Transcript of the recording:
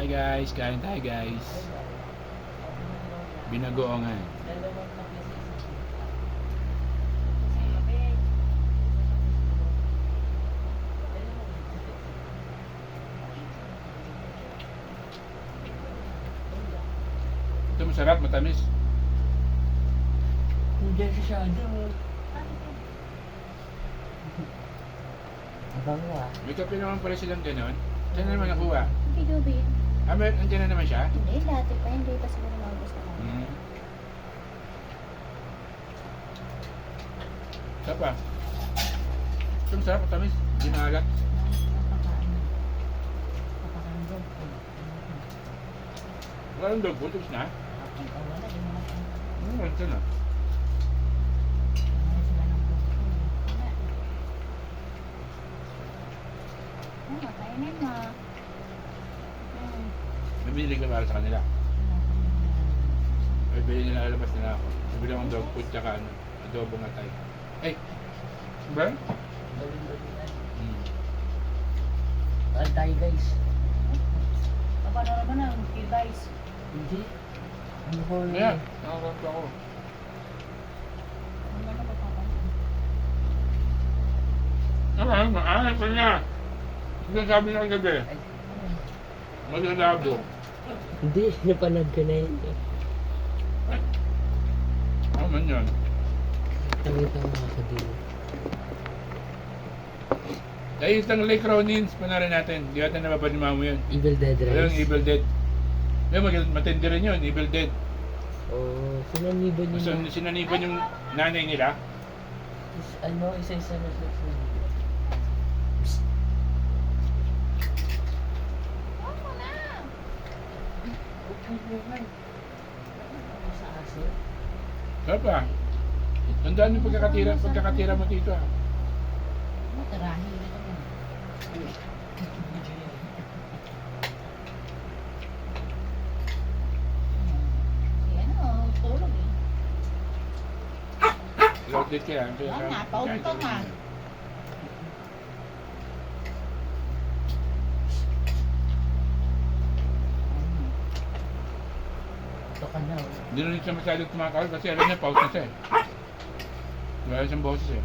Hi guys, kain tayo guys. Binagoongan. Ito masarap, matamis. Hindi masyado. Abang mo ah. May kape naman pala silang gano'n. Saan na naman nakuha? Bidubi. Andyan na naman siya? Hindi, dati pa. Hindi pa siguro maubos na kami. Sarap ah. Ito masarap, matamis. Hindi maalat. Wala ng dog food, tapos na. Ito na. Kainin mo. May binili ka para sa kanila. May bili nila, alabas nila ako. Bibili akong dog food tsaka adobo nga tayo. Ay! Ba? Saan tayo guys? Paano naman ang guys? Hindi. Ano ko Kaya, nakakonto ako. Maalat pa niya. Sinasabi ng gabi. Maglalabo. Hindi, napanood ko na yun. Ano man yun? Nakita ko makakabili. Dahil isang Lake Ronins, panarin natin. Di natin napapanimaw mo yun. Evil Dead Walang Rise. Evil Dead. May matindi rin yun, Evil Dead. Oo, sinaniban So, yun. sinaniban yung nanay nila. Ano, isa-isa na siya. Sa aso. Sarap ah. Tandaan yung pagkakatira mo dito ah. Matarahin na ito. Yan o, tulog eh. Loaded ka yan. Oo nga, pauto nga. Ito ka na. oh. Hindi na rin siya masyadong tumakawal kasi alam niya, pause na siya eh. Wala siyang boses eh.